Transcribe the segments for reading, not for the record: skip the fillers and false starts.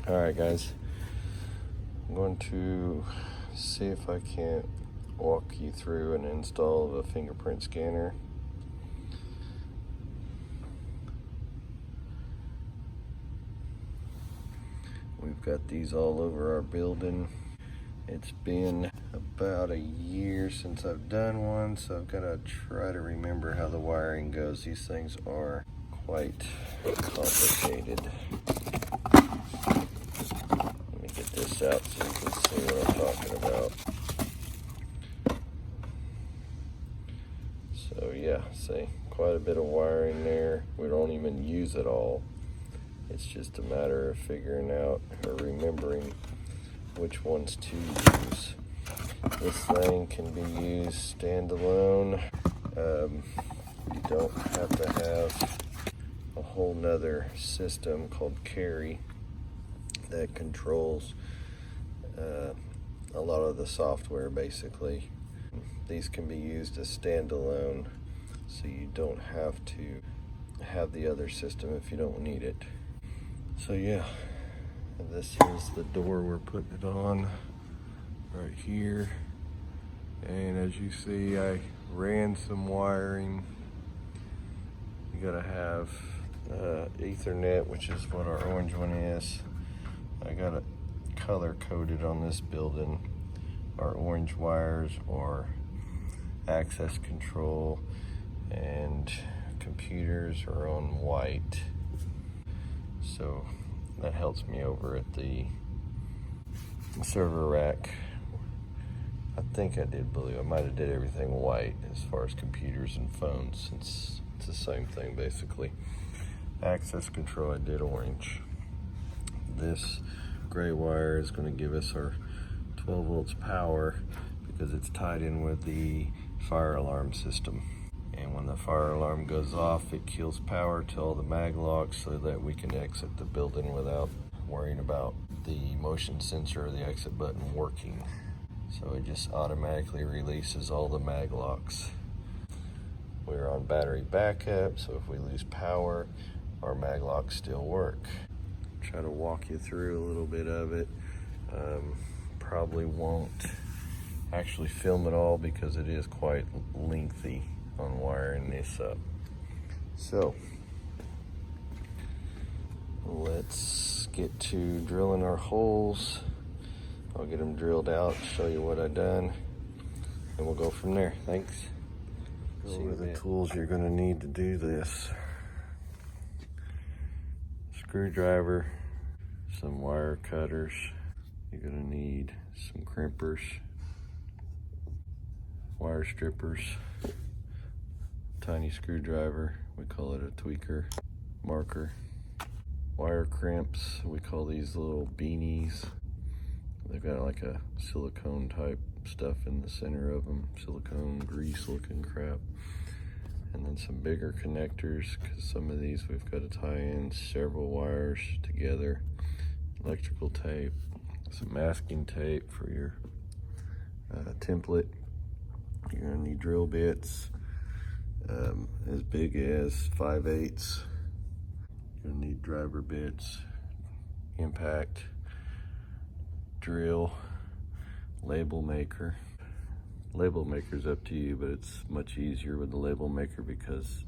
Alright guys, I'm going to see if I can't walk you through an install of a fingerprint scanner. We've got these all over our building. It's been about a year since I've done one, so I've got to try to remember how the wiring goes. These things are quite complicated. Let me get this out so you can see what I'm talking about. So yeah, see, quite a bit of wiring there. We don't even use it all. It's just a matter of figuring out or remembering which ones to use. This thing can be used standalone. You don't have to have a whole nother system called Carry that controls a lot of the software basically. These can be used as standalone, so you don't have to have the other system if you don't need it. So yeah, this is the door we're putting it on right here. And as you see, I ran some wiring. You gotta have Ethernet, which is what our orange one is. I got it color coded on this building. Our orange wires are access control, and computers are on white. So that helps me over at the server rack. I think I did blue. I might have did everything white as far as computers and phones, since it's the same thing basically. Access control, I did orange. This gray wire is going to give us our 12 volts power because it's tied in with the fire alarm system. And when the fire alarm goes off, it kills power to all the mag locks so that we can exit the building without worrying about the motion sensor or the exit button working. So it just automatically releases all the mag locks. We're on battery backup, so if we lose power, our mag locks still work. Try to walk you through a little bit of it. Probably won't actually film it all because it is quite lengthy on wiring this up. So let's get to drilling our holes. I'll get them drilled out, show you what I've done, and we'll go from there. Thanks. See the tools you're going to need to do this. Screwdriver, some wire cutters. You're going to need some crimpers, wire strippers, tiny screwdriver, we call it a tweaker, marker, wire crimps, we call these little beanies. They've got like a silicone type stuff in the center of them, silicone grease looking crap. And then some bigger connectors, because some of these we've got to tie in several wires together. Electrical tape, some masking tape for your template. You're gonna need drill bits as big as 5/8. You're gonna need driver bits, impact, drill, label maker. Label maker's up to you, but it's much easier with the label maker because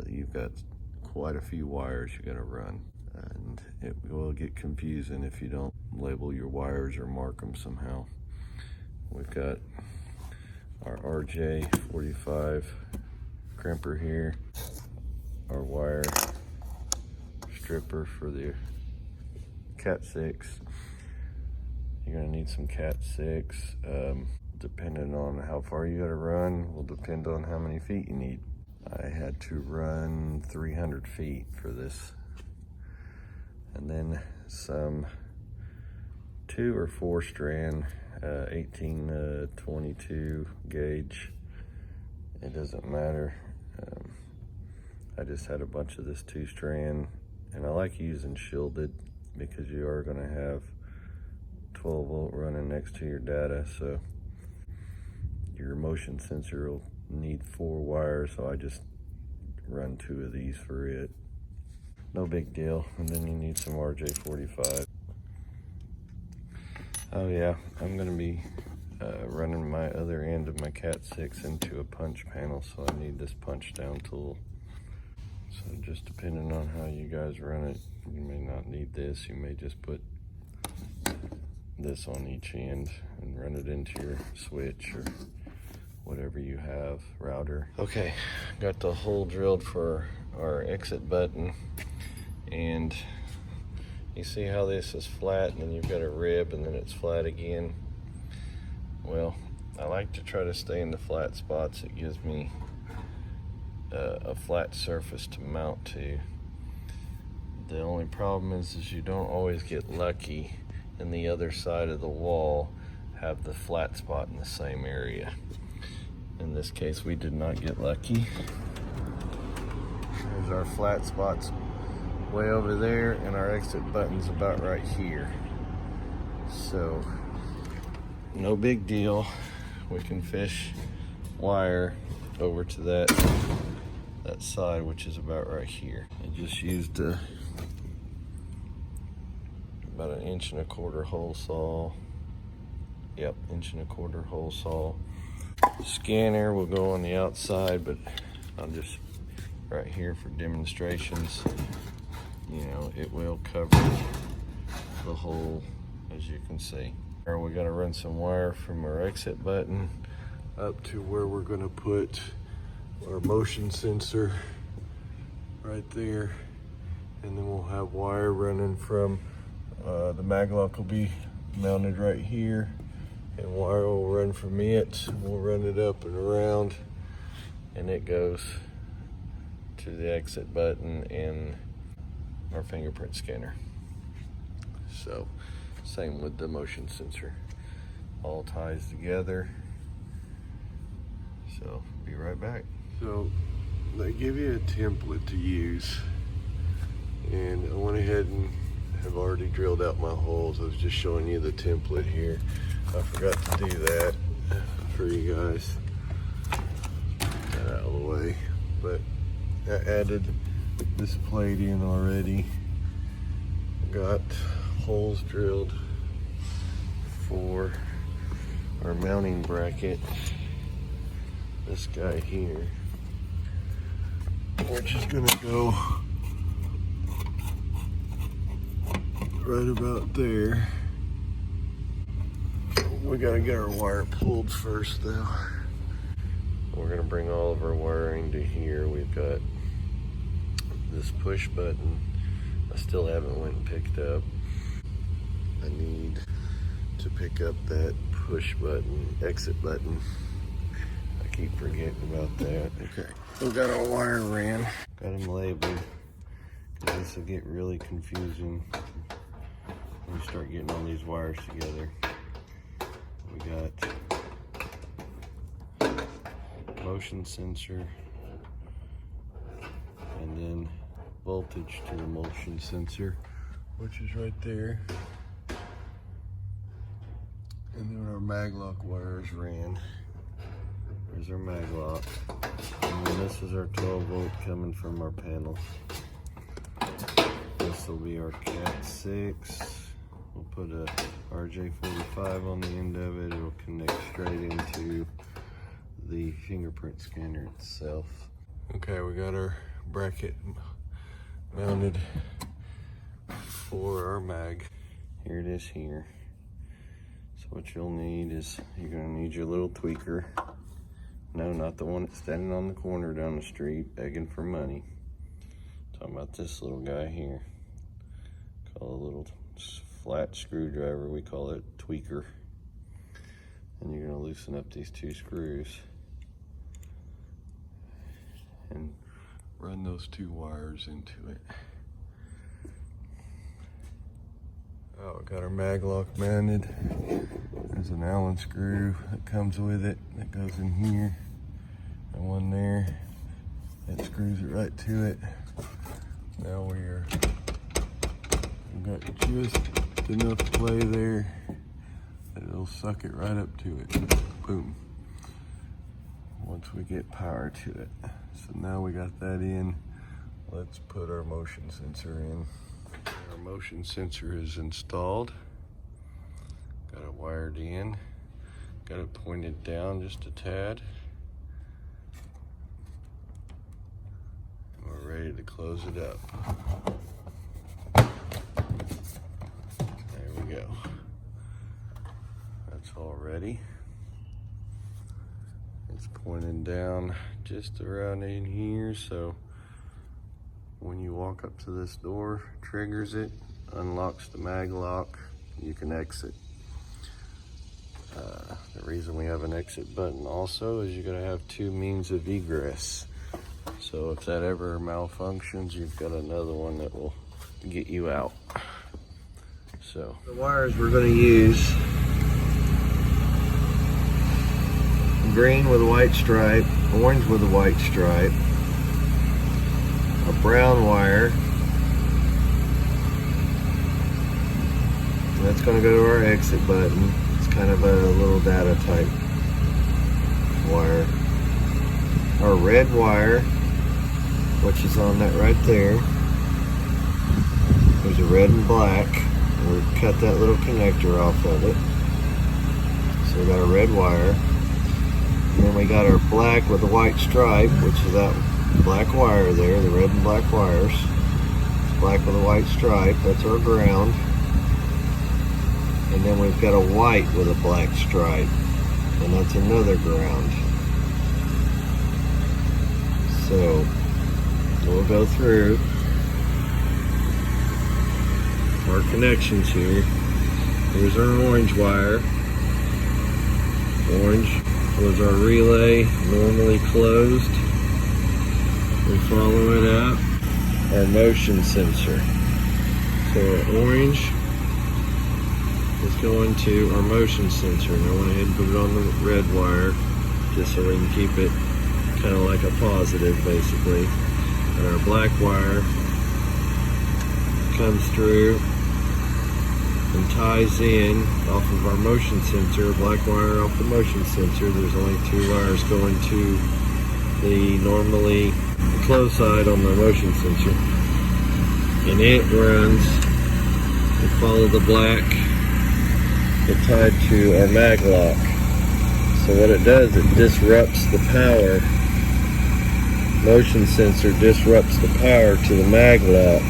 you've got quite a few wires you gotta run, and it will get confusing if you don't label your wires or mark them somehow. We've got our RJ45 crimper here, our wire stripper for the Cat 6. You're gonna need some Cat 6. Depending on how far you gotta run will depend on how many feet you need. I had to run 300 feet for this. And then some 2 or 4 strand 18 to 22 gauge. It doesn't matter. I just had a bunch of this 2 strand, and I like using shielded because you are gonna have 12 volt running next to your data, so your motion sensor will need 4 wires, so I just run 2 of these for it. No big deal. And then you need some RJ45. Oh yeah, I'm gonna be running my other end of my Cat 6 into a punch panel, so I need this punch down tool. So just depending on how you guys run it, you may not need this. You may just put this on each end and run it into your switch or whatever you have, router. Okay, got the hole drilled for our exit button, and you see how this is flat and then you've got a rib and then it's flat again? Well, I like to try to stay in the flat spots. It gives me a flat surface to mount to. The only problem is you don't always get lucky and the other side of the wall have the flat spot in the same area. In this case, we did not get lucky. There's our flat spots way over there, and our exit button's about right here. So, no big deal. We can fish wire over to that side, which is about right here. I just used about 1.25 inch hole saw. Yep, 1.25 inch hole saw. Scanner will go on the outside, but I'll just right here for demonstrations. You know, it will cover the hole, as you can see. We got to run some wire from our exit button up to where we're going to put our motion sensor right there, and then we'll have wire running from the mag lock will be mounted right here, and wire will run from it. We'll run it up and around, and it goes to the exit button and our fingerprint scanner. So same with the motion sensor, all ties together. So be right back. So they give you a template to use, and I went ahead and have already drilled out my holes. I was just showing you the template here. I forgot to do that for you guys. Get that out of the way. But I added this plate in already. Got holes drilled for our mounting bracket. This guy here, which is gonna go right about there. We gotta get our wire pulled first though. We're gonna bring all of our wiring to here. We've got this push button. I still haven't went and picked up. I need to pick up that push button, exit button. I keep forgetting about that. Okay, we got our wire ran. Got them labeled, because this will get really confusing when you start getting all these wires together. We got motion sensor, and then voltage to the motion sensor, which is right there. And then our mag lock wires ran. There's our mag lock. And then this is our 12 volt coming from our panel. This will be our Cat 6. We'll put a RJ45 on the end of it. It'll connect straight into the fingerprint scanner itself. Okay, we got our bracket mounted for our mag. Here it is here. So what you'll need is, you're gonna need your little tweaker. No, not the one that's standing on the corner down the street begging for money. I'm talking about this little guy here. Call a little flat screwdriver, we call it tweaker. And you're gonna loosen up these 2 screws and run those 2 wires into it. Oh, got our mag lock mounted. There's an Allen screw that comes with it that goes in here, and one there that screws it right to it. Now we've got just enough play there that it'll suck it right up to it. Boom. Once we get power to it. So now we got that in, let's put our motion sensor in. Our motion sensor is installed. Got it wired in. Got it pointed down just a tad. And we're ready to close it up. There we go. That's all ready. It's pointing down just around in here, so when you walk up to this door, triggers it, unlocks the mag lock, you can exit. The reason we have an exit button also is you're going to have two means of egress. So if that ever malfunctions, you've got another one that will get you out. So the wires we're going to use: green with a white stripe, orange with a white stripe, a brown wire. And that's going to go to our exit button. It's kind of a little data type wire. Our red wire, which is on that right there. There's a red and black. And we cut that little connector off of it. So we got a red wire. And then we got our black with a white stripe, which is that black wire there, the red and black wires. It's black with a white stripe, that's our ground. And then we've got a white with a black stripe, and that's another ground. So we'll go through our connections here. Here's our orange wire. Orange was our relay, normally closed. We follow it up. Our motion sensor. So our orange is going to our motion sensor. And I went ahead and put it on the red wire just so we can keep it kind of like a positive, basically. And our black wire comes through and ties in off of our motion sensor. Black wire off the motion sensor. There's only two wires going to the normally closed side on the motion sensor, and it runs and follow the black. It's tied to our mag lock. So what it does, it disrupts the power. Motion sensor disrupts the power to the mag lock.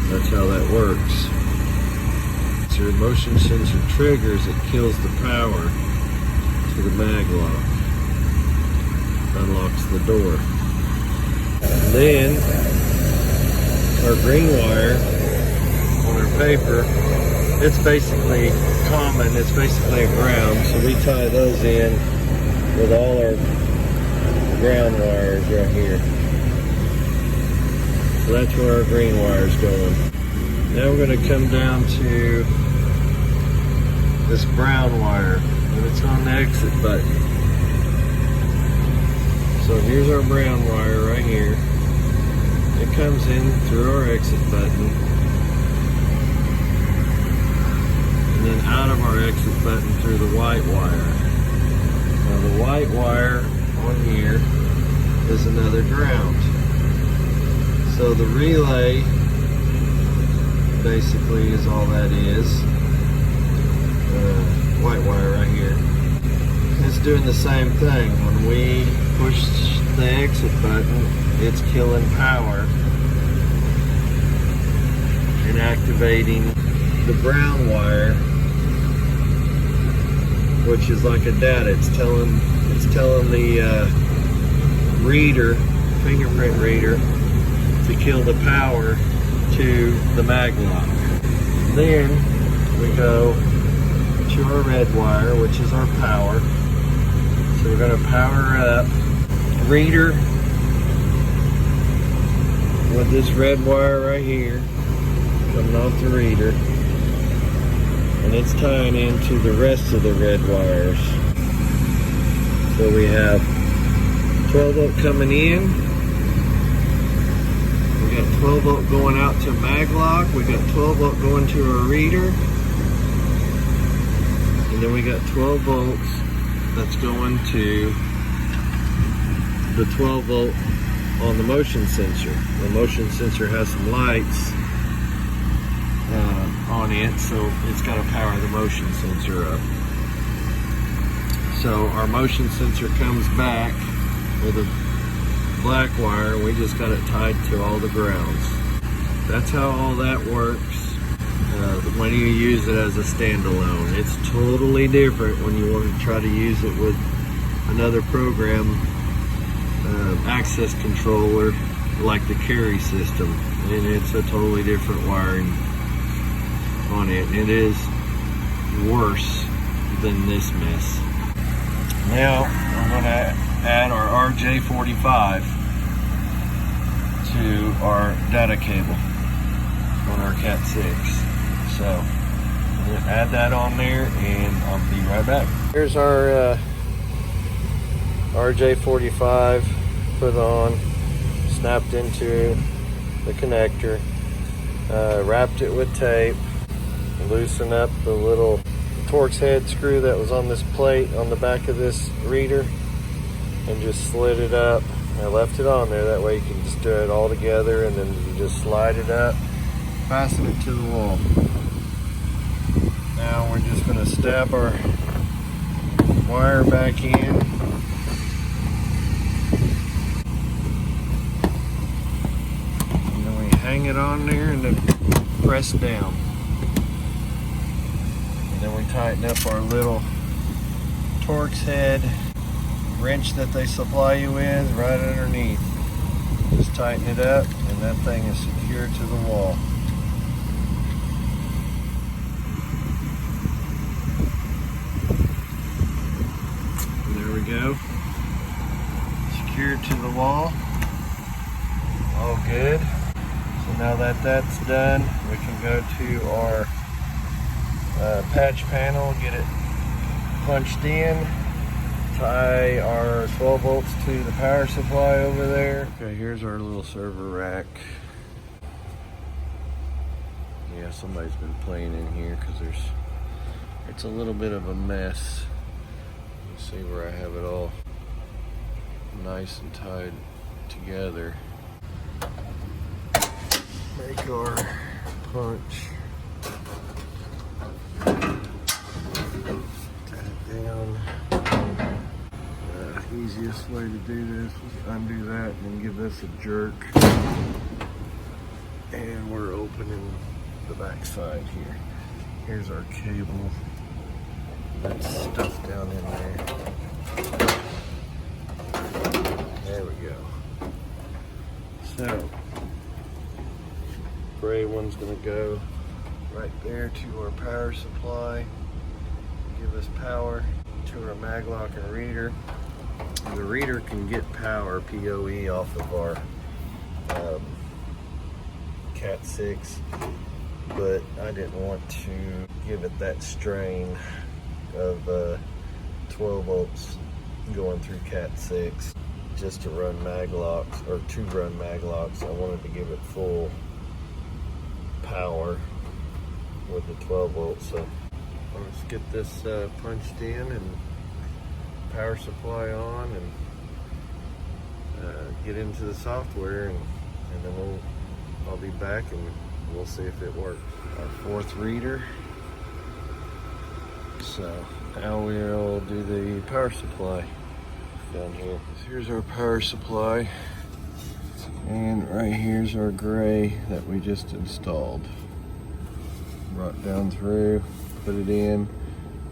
That's how that works. So your motion sensor triggers, it kills the power to the mag lock. Unlocks the door. And then our green wire on our paper, it's basically common, it's basically a ground, so we tie those in with all our ground wires right here. So that's where our green wire is going. Now we're going to come down to this brown wire, and it's on the exit button. So here's our brown wire right here. It comes in through our exit button, and then out of our exit button through the white wire. Now the white wire on here is another ground. So the relay basically is all that is. White wire right here. It's doing the same thing. When we push the exit button, it's killing power and activating the brown wire, which is like a data. It's telling the reader, fingerprint reader, to kill the power to the mag lock. Then we go to our red wire, which is our power. So we're going to power up reader with this red wire right here coming off the reader, and it's tying into the rest of the red wires. So we have 12 volt coming in, we got 12 volt going out to mag lock, we got 12 volt going to our reader, and then we got 12 volts that's going to the 12 volt on the motion sensor. The motion sensor has some lights on it, so it's got to power the motion sensor up. So our motion sensor comes back with a black wire, and we just got it tied to all the grounds. That's how all that works when you use it as a standalone. It's totally different when you want to try to use it with another program, access controller, like the carry system, and it's a totally different wiring on it. It is worse than this mess. Now I'm going to add our RJ45 to our data cable on our Cat 6. So I'm going to add that on there, and I'll be right back. Here's our RJ45 put on, snapped into the connector, wrapped it with tape, loosened up the little Torx head screw that was on this plate on the back of this reader, and just slid it up. I left it on there, that way you can just do it all together, and then you just slide it up, fasten it to the wall. Now we're just going to stab our wire back in. And then we hang it on there and then press down. And then we tighten up our little Torx head wrench that they supply you with right underneath. Just tighten it up, and that thing is secured to the wall. And there we go. Secured to the wall. All good. So now that that's done, we can go to our patch panel, get it punched in, tie our 12 volts to the power supply over there. Okay, here's our little server rack. Yeah, somebody's been playing in here because it's a little bit of a mess. You see where I have it all nice and tied together. Make our punch. Down. Easiest way to do this is undo that and then give this a jerk, and we're opening the back side here. Here's our cable that's stuffed down in there. There we go. So gray one's going to go right there to our power supply, give us power to our mag lock and reader. The reader can get power, PoE, off of our Cat 6, but I didn't want to give it that strain of 12 volts going through Cat 6 just to run mag locks, or to run mag locks. I wanted to give it full power with the 12 volts. So let's get this punched in and power supply on, and get into the software, and then I'll be back and we'll see if it works. Our fourth reader. So now we'll do the power supply down here. So here's our power supply, and right here's our gray that we just installed. Brought down through, put it in.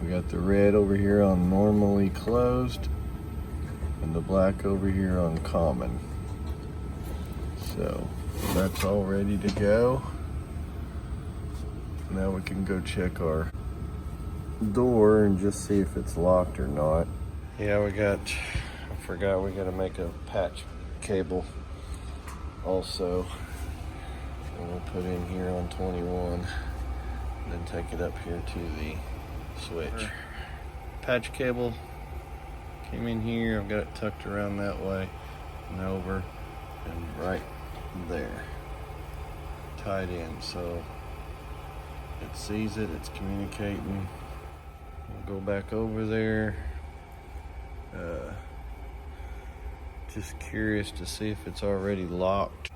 We got the red over here on normally closed, and the black over here on common. So that's all ready to go. Now we can go check our door and just see if it's locked or not. Yeah, I forgot we gotta make a patch cable also. And we'll put in here on 21, then take it up here to the switch. Patch cable came in here. I've got it tucked around that way and over and right there, tied in, so it sees it, it's communicating. We'll go back over there. Just curious to see if it's already locked.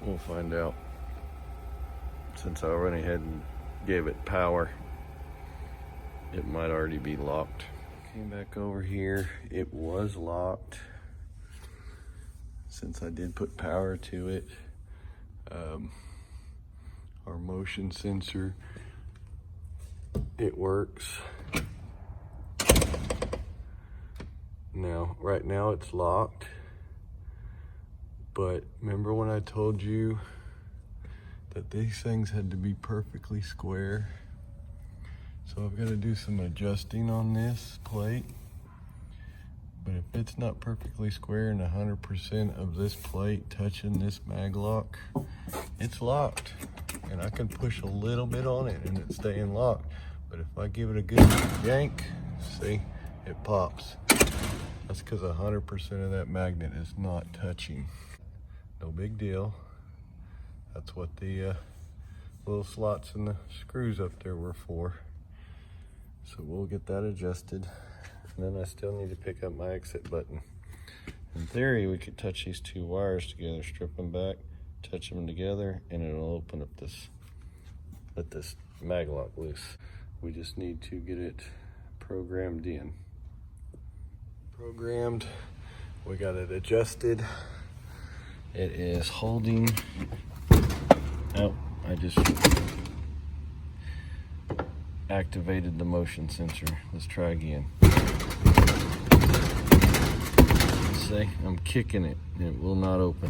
We'll find out. since I went ahead and gave it power, it might already be locked. Came back over here, it was locked since I did put power to it. Our motion sensor, it works. Now, right now it's locked, but remember when I told you that these things had to be perfectly square? So I've got to do some adjusting on this plate. But if it's not perfectly square and 100% of this plate touching this mag lock, it's locked. And I can push a little bit on it and it's staying locked. But if I give it a good yank, see, it pops. That's because 100% of that magnet is not touching. No big deal. That's what the little slots and the screws up there were for. So we'll get that adjusted. And then I still need to pick up my exit button. In theory, we could touch these two wires together, strip them back, touch them together, and it'll open up this, let this mag lock loose. We just need to get it programmed in. Programmed, we got it adjusted. It is holding, oh, I just activated the motion sensor. Let's try again. See, I'm kicking it and it will not open.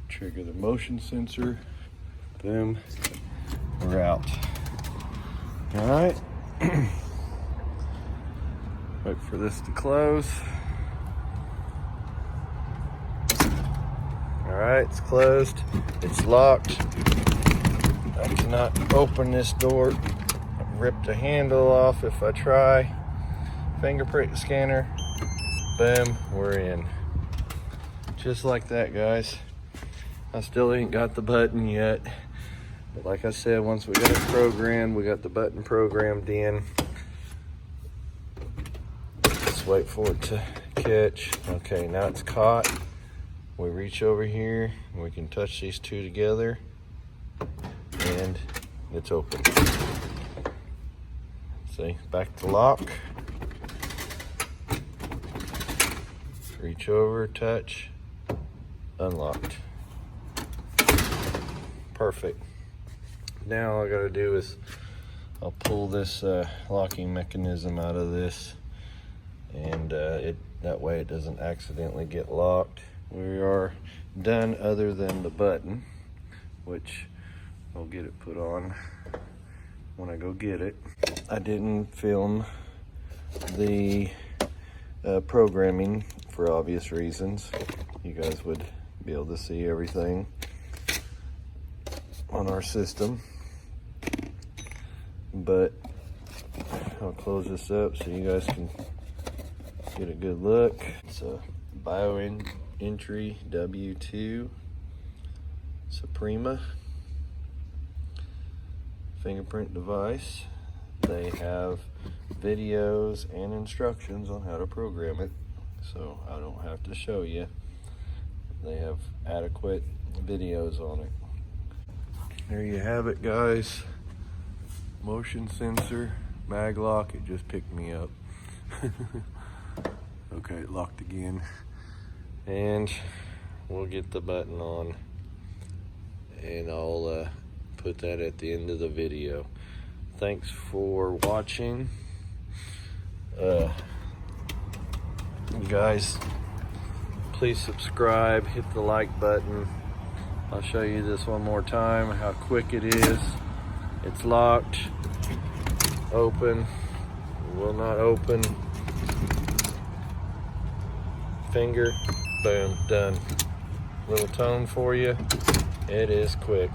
Trigger the motion sensor, boom, we're out. All right, wait for this to close. All right, it's closed, it's locked. I cannot open this door. Rip the handle off if I try. Fingerprint scanner. Boom, we're in. Just like that, guys. I still ain't got the button yet. But like I said, once we got it programmed, we got the button programmed in. Let's wait for it to catch. Okay, now it's caught. We reach over here and we can touch these two together. And it's open. See, back to lock. Reach over, touch, unlocked. Perfect. Now all I gotta do is I'll pull this locking mechanism out of this, and that way it doesn't accidentally get locked. We are done other than the button, which I'll get it put on when I go get it. I didn't film the programming for obvious reasons. You guys would be able to see everything on our system. But I'll close this up so you guys can get a good look. It's a BioEntry W2 Suprema fingerprint device. They have videos and instructions on how to program it, so I don't have to show you. They have adequate videos on it. There you have it, guys. Motion sensor, mag lock, it just picked me up. Okay, it locked again. And we'll get the button on, and I'll put that at the end of the video. Thanks for watching. You guys, please subscribe, hit the like button. I'll show you this one more time, how quick it is. It's locked, open, will not open. Finger, boom, done. Little tone for you. It is quick.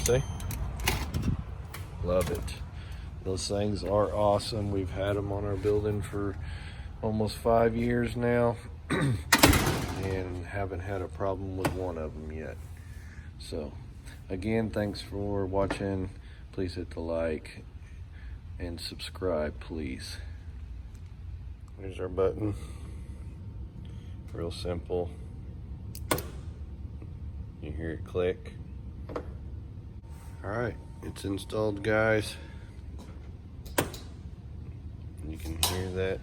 See? Love it. Those things are awesome. We've had them on our building for almost 5 years now and haven't had a problem with one of them yet. So again, thanks for watching. Please hit the like and subscribe, please. Here's our button. Real simple. You hear it click. All right, it's installed, guys. You can hear that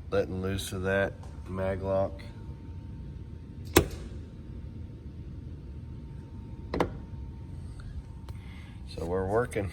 letting loose of that mag lock. So we're working.